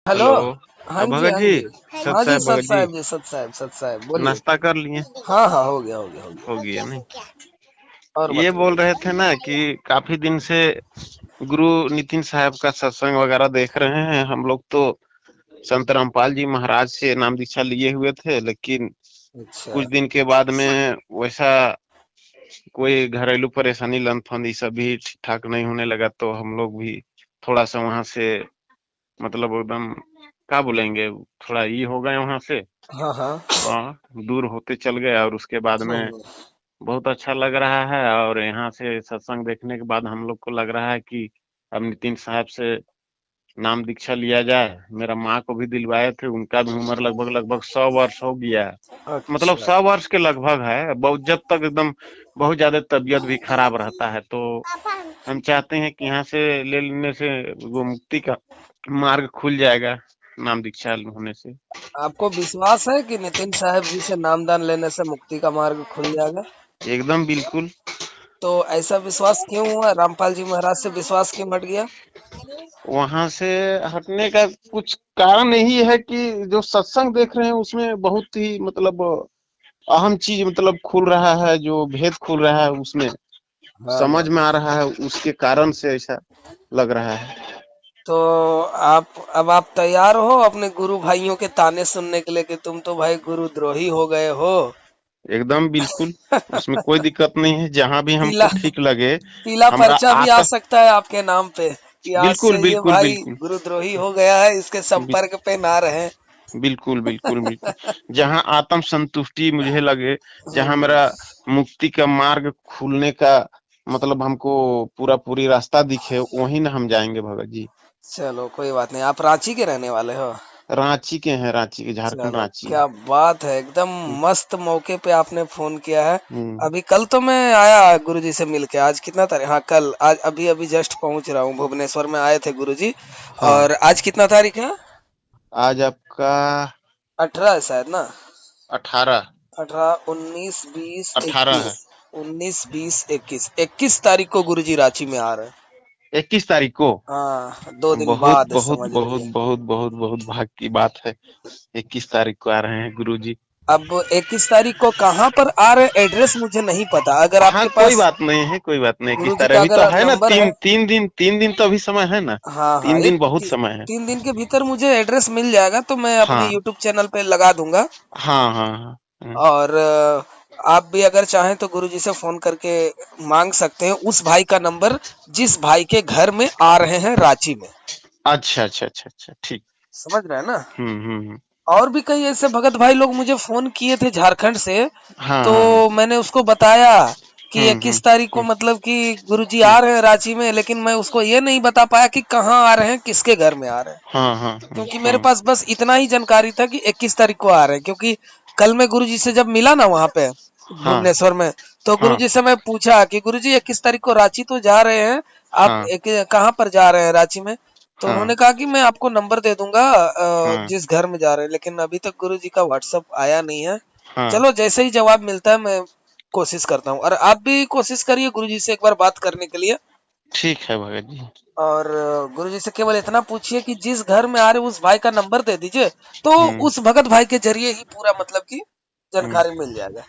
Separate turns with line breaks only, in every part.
Hello.
Hello.
हाँ जी,
भगत
हाँ
जी।
जी।
सत
हाँ जी,
साहब
सत
भगत जी।
साहब जी, सत साहब, सत साहब, बोलिए।
नाश्ता कर लिए?
हाँ हाँ, हो गया, हो गया, हो
हो
गया।
गया नहीं?
और
ये बोल
बताइए।
रहे थे ना कि काफी दिन से गुरु नितिन साहब का सत्संग वगैरह देख रहे हैं हम लोग तो। संत रामपाल जी महाराज से नाम दीक्षा लिए हुए थे, लेकिन
अच्छा।
कुछ दिन के बाद में वैसा कोई घरेलू परेशानी लन फंद ये सब भी ठीक ठाक नहीं होने लगा, तो हम लोग भी थोड़ा सा वहां से मतलब एकदम क्या बोलेंगे, थोड़ा ये हो गए वहां से।
हाँ हाँ।
दूर होते चल गए और उसके बाद में
हम्म।
बहुत अच्छा लग रहा है। और यहाँ से सत्संग देखने के बाद हम लोग को लग रहा है कि अब नितिन साहब से नाम दीक्षा लिया जाए। मेरा माँ को भी दिलवाए थे, उनका भी उम्र लगभग लगभग 100 वर्ष हो गया है। मतलब
अच्छा।
100 वर्ष के लगभग है, बहुत जब तक एकदम बहुत ज्यादा तबीयत भी खराब रहता है, तो हम चाहते हैं कि यहाँ से ले लेने से वो मुक्ति का मार्ग खुल जाएगा नाम दीक्षा होने से।
आपको विश्वास है कि नितिन साहब जी से नामदान लेने से मुक्ति का मार्ग खुल जाएगा?
एकदम बिल्कुल।
तो ऐसा विश्वास क्यों हुआ? रामपाल जी महाराज से विश्वास क्यों हट गया?
वहां से हटने का कुछ कारण यही है कि जो सत्संग देख रहे हैं उसमें बहुत ही मतलब अहम चीज मतलब खुल रहा है, जो भेद खुल रहा है उसमें
हाँ
समझ
हाँ।
में आ रहा है, उसके कारण से ऐसा लग रहा है।
तो आप तैयार हो अपने गुरु भाइयों के ताने सुनने के लिए कि तुम तो भाई गुरुद्रोही हो गए हो?
एकदम बिल्कुल। उसमें कोई दिक्कत नहीं है, जहां भी हमको
पीला
ठीक लगे।
पीला
हमरा
पर्चा भी आ
आता।
सकता है आपके नाम पे कि आज
बिल्कुल
से ये
बिल्कुल
भाई
बिल्कुल।
गुरुद्रोही हो गया है, इसके
बि-
संपर्क पे ना रहे।
बिल्कुल बिल्कुल बिल्कुल। जहां आत्म संतुष्टि मुझे लगे, जहां
हम्म।
मेरा मुक्ति का मार्ग खुलने का मतलब हमको पूरा पूरी रास्ता दिखे, वहीं ना हम जाएंगे भगत जी।
चलो कोई बात नहीं, आप रांची के रहने वाले हो?
रांची के हैं, रांची के, झारखंड
चलो
रांची।
क्या बात है, एकदम
हम्म।
मस्त मौके पे आपने फोन किया है।
हम्म।
अभी कल तो मैं आया गुरुजी से मिलके। आज कितना तारीख? हाँ कल, आज अभी अभी जस्ट पहुंच रहा हूँ। भुवनेश्वर में आए थे गुरुजी।
हाँ।
और आज कितना तारीख है?
आज आपका
18 है शायद ना?
18।
18, 19, 20,
18
21।
है।
19, 20, 21, 21 तारीख को गुरुजी रांची में आ रहे हैं।
21 तारीख को?
हाँ, 2 दिन
बहुत
बाद है,
बहुत
समझ
बहुत
लीजिए।
बहुत बहुत बहुत भाग की बात है। 21 तारीख को आ रहे हैं गुरुजी।
अब 21 तारीख को कहाँ पर आ रहे, एड्रेस मुझे नहीं पता। अगर
हाँ,
आपके
कोई
पास
बात नहीं है, कोई बात नहीं। किस
गुरुजी
तरह
का
अभी तो
अगर
है ना,
नंबर है।
तीन तीन दिन, 3 दिन तो अभी समय है ना।
हाँ हाँ,
3 दिन बहुत समय है।
3 दिन के भीतर मुझे एड्रेस मिल जाएगा तो मैं अपने
हाँ
यूट्यूब चैनल पे लगा दूंगा।
हाँ हाँ हाँ।
और आप भी अगर चाहें तो गुरुजी से फोन करके मांग सकते हैं उस भाई का नंबर जिस भाई के घर में आ रहे हैं रांची में।
अच्छा अच्छा अच्छा अच्छा, ठीक।
समझ रहे हैं ना?
हम्म।
और भी कई ऐसे भगत भाई लोग मुझे फोन किए थे झारखंड से।
हाँ
तो
हाँ हाँ।
मैंने उसको बताया कि
हम्म।
21 तारीख को मतलब कि गुरुजी
हम्म।
आ रहे हैं रांची में, लेकिन मैं उसको ये नहीं बता पाया कि कहाँ आ रहे हैं, किसके घर में आ रहे हैं।
हाँ हाँ हाँ
क्योंकि मेरे
हाँ
पास बस इतना ही जानकारी था कि 21 तारीख को आ रहे हैं। क्योंकि कल मैं गुरुजी से जब मिला ना वहां पे
हाँ
भुवनेश्वर में, तो
हाँ
गुरुजी से मैं पूछा कि गुरुजी 21 तारीख को रांची तो जा रहे हैं, आप
हाँ
कहाँ पर जा रहे हैं रांची में? तो
हाँ
उन्होंने कहा कि मैं आपको नंबर दे दूंगा
हाँ
जिस घर में जा रहे हैं। लेकिन अभी तक गुरुजी का व्हाट्सएप आया नहीं है।
हाँ।
चलो जैसे ही जवाब मिलता है मैं कोशिश करता हूँ। और आप भी कोशिश करिए गुरुजी से एक बार बात करने के लिए।
ठीक है भगत जी।
और गुरुजी से केवल इतना पूछिए कि जिस घर में आ रहे उस भाई का नंबर दे दीजिए, तो
हम्म।
उस भगत भाई के जरिए ही पूरा मतलब की
हम्म।
जानकारी मिल जाएगा।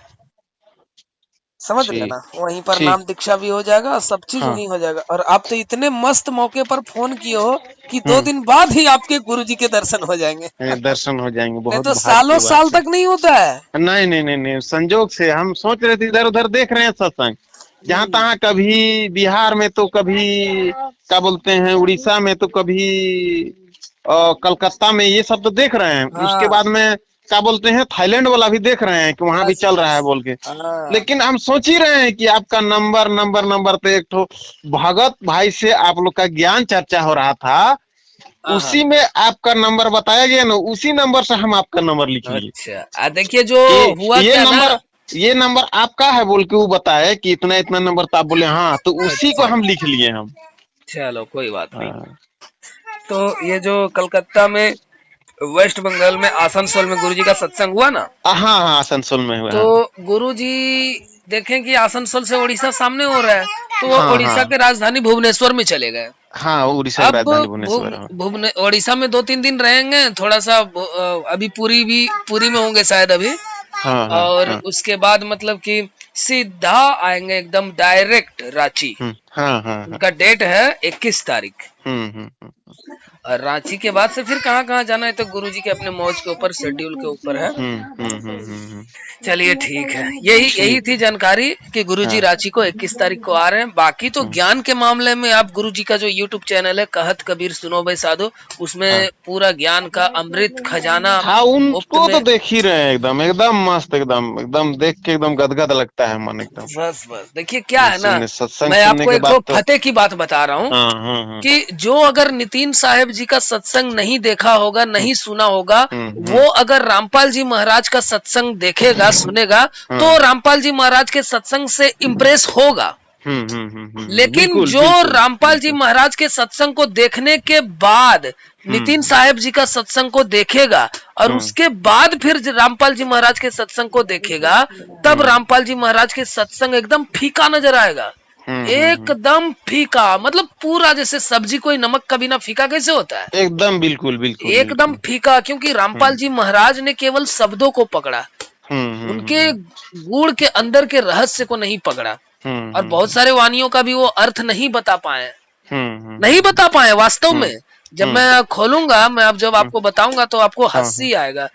समझ रहे
ठीक।
ना? वहीं पर
ठीक।
नाम दीक्षा भी हो जाएगा और सब चीज
हाँ।
वहीं हो जाएगा। और आप तो इतने मस्त मौके पर फोन किए हो कि दो
हम्म।
दिन बाद ही आपके गुरुजी के दर्शन हो जाएंगे।
दर्शन हो जाएंगे,
नहीं
बहुत
तो
भाग
सालों
की
साल
बात है।
तक नहीं होता है।
नहीं नहीं नहीं नहीं, संजोग से हम सोच रहे थे, इधर उधर देख रहे हैं सत्संग, जहां
हम्म।
तहां, कभी बिहार में तो कभी क्या बोलते हैं, उड़ीसा में तो कभी कलकत्ता में, ये सब तो देख रहे हैं। उसके
हाँ।
बाद में क्या बोलते हैं, थाईलैंड वाला भी देख रहे हैं कि वहां भी
बस
चल रहा है
बस।
बोल के।
हाँ
लेकिन हम सोच ही रहे हैं कि आपका नंबर नंबर नंबर तो एक ठो भगत भाई से आप लोग का ज्ञान चर्चा हो रहा था,
हाँ हाँ।
उसी में आपका नंबर बताया गया ना, उसी नंबर से हम आपका नंबर लिख लिए
अच्छा, देखिए जो
कि
हुआ
ये
क्या ना।
नंबर, ये नंबर आपका है बोल के वो बताए कि इतना इतना नंबर, तो आप बोले हाँ, तो उसी को
अच्छा,
हम लिख लिए हम।
चलो कोई बात नहीं।
हाँ
तो ये जो कलकत्ता में, वेस्ट बंगाल में आसनसोल में गुरुजी का सत्संग हुआ ना,
हाँ हाँ, आसनसोल में हुआ,
तो
हाँ।
गुरुजी देखें कि आसनसोल से उड़ीसा सामने हो रहा है, तो वो
हाँ
उड़ीसा
हाँ
के राजधानी भुवनेश्वर में चले गए।
हाँ, उड़ीसा की
अब
राजधानी भुवनेश्वर है।
उड़ीसा में 2-3 दिन रहेंगे, थोड़ा सा अभी पुरी में होंगे शायद अभी।
हाँ हाँ
और
हाँ
उसके बाद मतलब कि सीधा आएंगे एकदम डायरेक्ट रांची।
हाँ हाँ हाँ।
उनका डेट है 21 तारीख।
हम्म।
और रांची के बाद से फिर कहाँ कहाँ जाना है तो गुरुजी के अपने मौज के ऊपर, शेड्यूल के ऊपर है।
हम्म।
चलिए ठीक है, यही
ठीक।
थी जानकारी कि गुरुजी
हाँ
रांची को 21 तारीख को आ रहे हैं। बाकी तो ज्ञान के मामले में आप गुरुजी का जो यूट्यूब चैनल है कहत कबीर सुनो भाई साधो, उसमें
हाँ
पूरा ज्ञान का अमृत खजाना
हाँ,
मुफ्त
उनको तो
में।
देख ही रहे हैं, एकदम एकदम मस्त, एकदम देख के एकदम गदगद लगता है मन एकदम।
बस देखिए क्या है ना,
सत्संग
मैं
सुनने
आपको
के
एक
बाद
दो
तो।
फतेह की बात बता रहा हूँ
हाँ।
कि जो अगर नितिन साहेब जी का सत्संग नहीं देखा होगा, नहीं सुना होगा,
हम्म।
वो अगर रामपाल जी महाराज का सत्संग देखेगा, सुनेगा, तो रामपाल जी महाराज के सत्संग से इम्प्रेस होगा। लेकिन
बिल्कुल
जो
बिल्कुल
रामपाल जी
बिल्कुल।
महाराज के सत्संग को देखने के बाद नितिन साहेब जी का सत्संग को देखेगा और उसके बाद फिर रामपाल जी महाराज के सत्संग को देखेगा, तब रामपाल जी महाराज के सत्संग एकदम फीका नजर आएगा। एकदम फीका, मतलब पूरा जैसे सब्जी कोई नमक का बिना फीका कैसे होता है,
एकदम बिल्कुल बिल्कुल
एकदम फीका। क्योंकि रामपाल जी महाराज ने केवल शब्दों को पकड़ा, उनके गुण के अंदर के रहस्य को नहीं पकड़ा। और बहुत सारे वाणियों का भी वो अर्थ नहीं बता पाए, नहीं बता पाए वास्तव में। जब मैं खोलूंगा, मैं अब जब आपको बताऊंगा तो आपको हंसी आएगा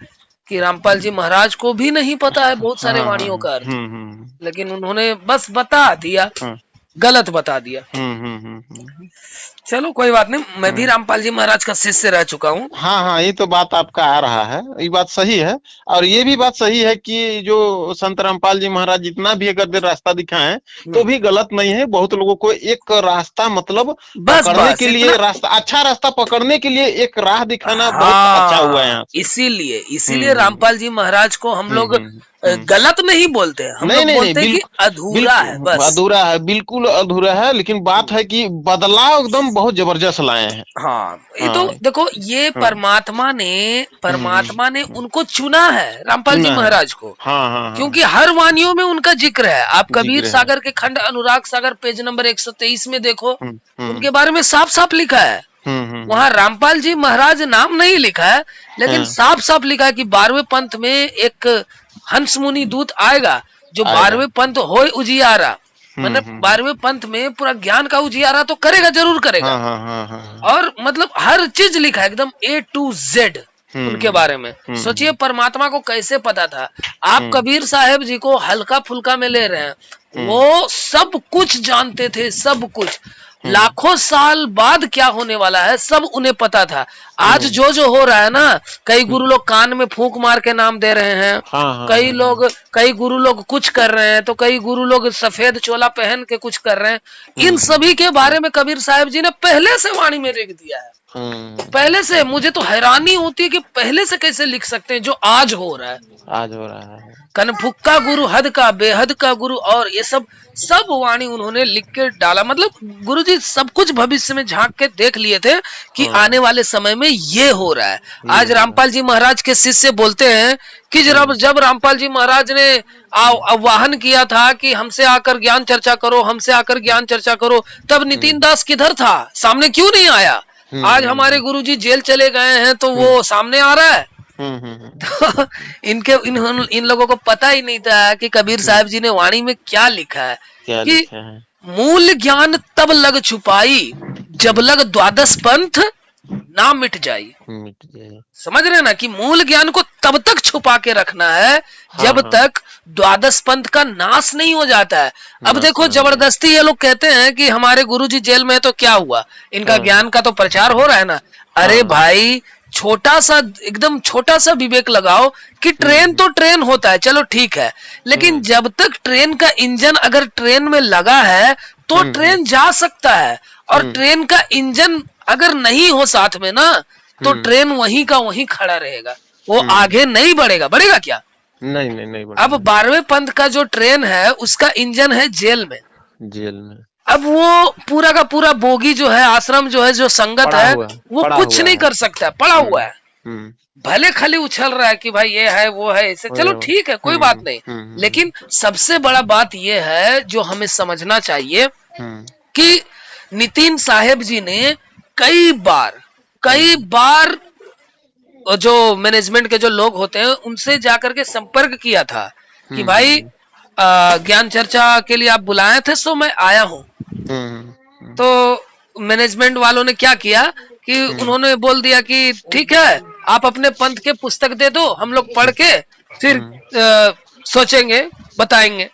कि रामपाल जी महाराज को भी नहीं पता है बहुत सारे वाणियों का अर्थ, लेकिन उन्होंने बस बता दिया, गलत बता दिया। चलो कोई बात नहीं, मैं भी रामपाल जी महाराज का शिष्य रह चुका हूँ।
हाँ, ये तो बात आपका आ रहा है, ये बात सही है। और ये भी बात सही है कि जो संत रामपाल जी महाराज जितना भी अगर देर रास्ता दिखाएं तो भी गलत नहीं है। बहुत लोगों को एक रास्ता मतलब पकड़ने के लिए, रास्ता अच्छा रास्ता पकड़ने के लिए एक राह दिखाना बहुत अच्छा हुआ है।
इसीलिए रामपाल जी महाराज को हम लोग गलत नहीं बोलते, हम लोग बोलते हैं कि अधूरा है, बस
अधूरा है, बिल्कुल अधूरा है। लेकिन बात है कि बदलाव एकदम बहुत जबरदस्त लाए हैं।
हाँ, ये तो देखो, ये परमात्मा ने उनको चुना है, रामपाल जी महाराज को। क्योंकि हर वाणियों में उनका जिक्र है। आप कबीर सागर के खंड अनुराग सागर पेज नंबर 123 में देखो, उनके बारे में साफ साफ लिखा है। वहाँ रामपाल जी महाराज नाम नहीं लिखा है, लेकिन साफ साफ लिखा है कि 12वें पंथ में एक हंस मुनि दूत आएगा जो 12वें पंथ होय उजियारा, मतलब 12वें पंथ में पूरा ज्ञान का उजियारा तो करेगा, जरूर करेगा। और मतलब हर चीज लिखा है एकदम A to Z उनके बारे में। सोचिए परमात्मा को कैसे पता था। आप कबीर साहेब जी को हल्का फुल्का में ले रहे हैं, वो सब कुछ जानते थे, सब कुछ। लाखों साल बाद क्या होने वाला है सब उन्हें पता था। आज जो हो रहा है ना, कई गुरु लोग कान में फूंक मार के नाम दे रहे हैं, कई गुरु लोग कुछ कर रहे हैं, तो कई गुरु लोग सफेद चोला पहन के कुछ कर रहे हैं। इन सभी के बारे में कबीर साहब जी ने पहले से वाणी में लिख दिया है। पहले से। मुझे तो हैरानी होती है कि पहले से कैसे लिख सकते हैं जो आज हो रहा है। कनफुक्का गुरु, हद का बेहद का गुरु, और ये सब वाणी उन्होंने लिख के डाला। मतलब गुरुजी सब कुछ भविष्य में झांक के देख लिए थे कि आने वाले समय में ये हो रहा है। आज रामपाल जी महाराज के शिष्य बोलते हैं कि जब रामपाल जी महाराज ने आह्वान किया था कि हमसे आकर ज्ञान चर्चा करो, हमसे आकर ज्ञान चर्चा करो, तब नितिन दास किधर था, सामने क्यों नहीं आया? आज हमारे गुरुजी जेल चले गए हैं तो वो सामने आ रहा है। तो इन लोगों को पता ही नहीं था कि कबीर साहब जी ने वाणी में क्या लिखा है, कि मूल ज्ञान तब लग छुपाई जब लग द्वादश पंथ ना मिट जाई। समझ रहे ना कि मूल ज्ञान को तब तक छुपा के रखना है जब तक द्वादश पंथ का नाश नहीं हो जाता है। अब देखो जबरदस्ती ये लोग कहते हैं कि हमारे गुरुजी जेल में, तो क्या हुआ, इनका ज्ञान का तो प्रचार हो रहा है ना। अरे भाई, छोटा सा विवेक लगाओ कि ट्रेन तो ट्रेन होता है, चलो ठीक है, लेकिन जब तक ट्रेन का इंजन अगर ट्रेन में लगा है तो ट्रेन जा सकता है। और ट्रेन का इंजन अगर नहीं हो साथ में ना, तो ट्रेन वहीं का वहीं खड़ा रहेगा, वो आगे नहीं बढ़ेगा। बढ़ेगा क्या? नहीं बढ़ेगा। अब 12वें पंथ का जो ट्रेन है उसका इंजन है जेल में। अब वो पूरा का पूरा बोगी जो है, आश्रम जो है, जो संगत है, वो कुछ नहीं कर सकता, पड़ा हुआ है। भले खाली उछल रहा है कि भाई ये है वो है ऐसे, चलो ठीक है कोई बात नहीं, लेकिन सबसे बड़ा बात ये है जो हमें समझना चाहिए कि नितिन साहेब जी ने कई बार जो मैनेजमेंट के जो लोग होते हैं उनसे जाकर के संपर्क किया था कि भाई ज्ञान चर्चा के लिए आप बुलाए थे सो मैं आया हूँ। तो मैनेजमेंट वालों ने क्या किया कि उन्होंने बोल दिया कि ठीक है आप अपने पंथ के पुस्तक दे दो, हम लोग पढ़ के फिर सोचेंगे बताएंगे।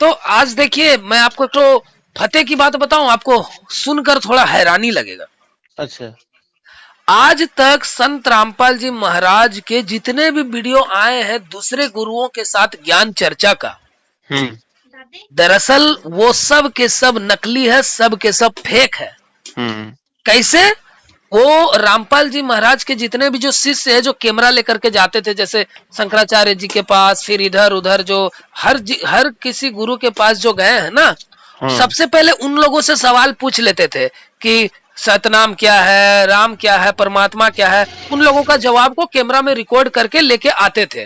तो आज देखिए मैं आपको तो फतेह की बात बताऊं, आपको सुनकर थोड़ा हैरानी लगेगा।
अच्छा,
आज तक संत रामपाल जी महाराज के जितने भी वीडियो आए हैं दूसरे गुरुओं के साथ ज्ञान चर्चा का, दरअसल वो सब के सब नकली है, सब के सब फेक है। कैसे? वो रामपाल जी महाराज के जितने भी जो शिष्य है जो कैमरा लेकर के जाते थे, जैसे शंकराचार्य जी के पास, फिर इधर उधर जो हर किसी गुरु के पास जो गए हैं ना, सबसे पहले उन लोगों से सवाल पूछ लेते थे कि सतनाम क्या है, राम क्या है, परमात्मा क्या है। उन लोगों का जवाब को कैमरा में रिकॉर्ड करके लेके आते थे।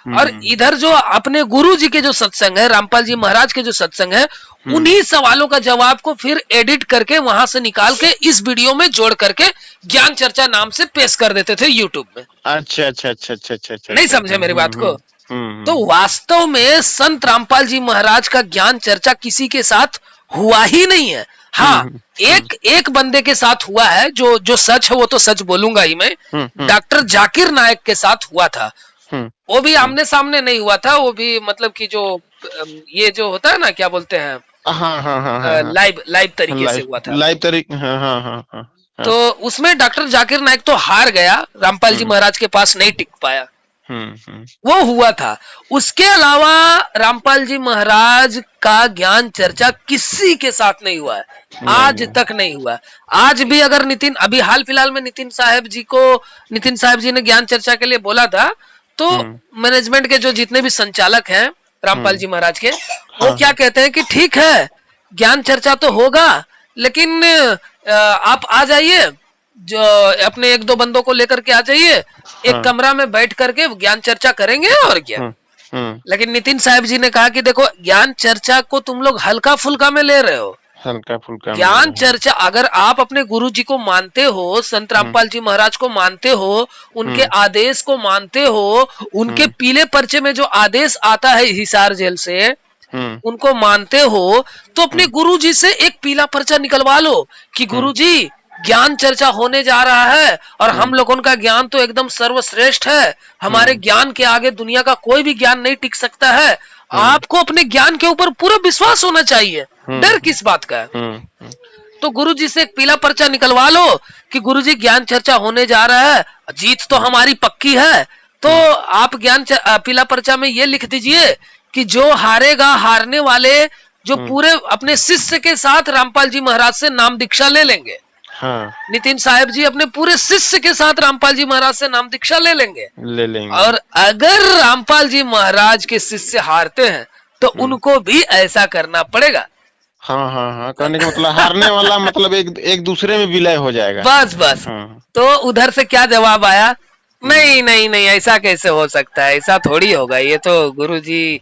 और इधर जो अपने गुरु जी के जो सत्संग है, रामपाल जी महाराज के जो सत्संग है, उन्हीं सवालों का जवाब को फिर एडिट करके वहां से निकाल के इस वीडियो में जोड़ करके ज्ञान चर्चा नाम से पेश कर देते थे यूट्यूब में। अच्छा, नहीं समझे मेरी बात को? तो वास्तव में संत रामपाल जी महाराज का ज्ञान चर्चा किसी के साथ हुआ ही नहीं है। हाँ, एक बंदे के साथ हुआ है, जो सच है वो तो सच बोलूंगा ही मैं। डॉक्टर जाकिर नायक के साथ हुआ था। वो भी आमने सामने नहीं हुआ था, वो भी मतलब कि जो ये जो होता है ना, क्या बोलते हैं, लाइव तरीके से हुआ था।
लाइव तरीके,
तो उसमें डॉक्टर जाकिर नायक तो हार गया, रामपाल जी महाराज के पास नहीं टिक पाया। वो हुआ था। उसके अलावा रामपाल जी महाराज का ज्ञान चर्चा किसी के साथ नहीं हुआ है, आज तक नहीं हुआ। आज भी अगर अभी हाल फिलहाल में नितिन साहब जी ने ज्ञान चर्चा के लिए बोला था, तो मैनेजमेंट के जो जितने भी संचालक हैं रामपाल जी महाराज के, वो क्या कहते हैं कि ठीक है ज्ञान चर्चा तो होगा, लेकिन आप आ जाइए, जो अपने एक दो बंदों को लेकर के आ जाइए, एक कमरा में बैठ करके ज्ञान चर्चा करेंगे और क्या। लेकिन नितिन साहब जी ने कहा कि देखो ज्ञान चर्चा को तुम लोग हल्का फुल्का में ले रहे हो।
हल्का फुल्का
ज्ञान चर्चा, अगर आप अपने गुरु जी को मानते हो, संत रामपाल जी महाराज को मानते हो, उनके आदेश को मानते हो, उनके पीले पर्चे में जो आदेश आता है हिसार जेल से, उनको मानते हो, तो अपने गुरु जी से एक पीला पर्चा निकलवा लो कि गुरु जी ज्ञान चर्चा होने जा रहा है और हम लोगों का ज्ञान तो एकदम सर्वश्रेष्ठ है, हमारे ज्ञान के आगे दुनिया का कोई भी ज्ञान नहीं टिक सकता है। आपको अपने ज्ञान के ऊपर पूरा विश्वास होना चाहिए, डर किस बात का है? तो गुरुजी से एक पीला पर्चा निकलवा लो कि गुरुजी ज्ञान चर्चा होने जा रहा है, जीत तो हमारी पक्की है। तो आप पीला पर्चा में ये लिख दीजिए कि जो हारेगा, हारने वाले जो पूरे अपने शिष्य के साथ रामपाल जी महाराज से नाम दीक्षा ले लेंगे। नितिन साहब जी अपने पूरे शिष्य के साथ रामपाल जी महाराज से नाम दीक्षा ले लेंगे। और अगर रामपाल जी महाराज के शिष्य हारते हैं तो उनको भी ऐसा करना पड़ेगा।
हाँ, कहने का मतलब हारने वाला मतलब एक दूसरे में विलय हो जाएगा।
बस। तो उधर से क्या जवाब आया? नहीं, ऐसा कैसे हो सकता है, ऐसा थोड़ी होगा, ये तो गुरुजी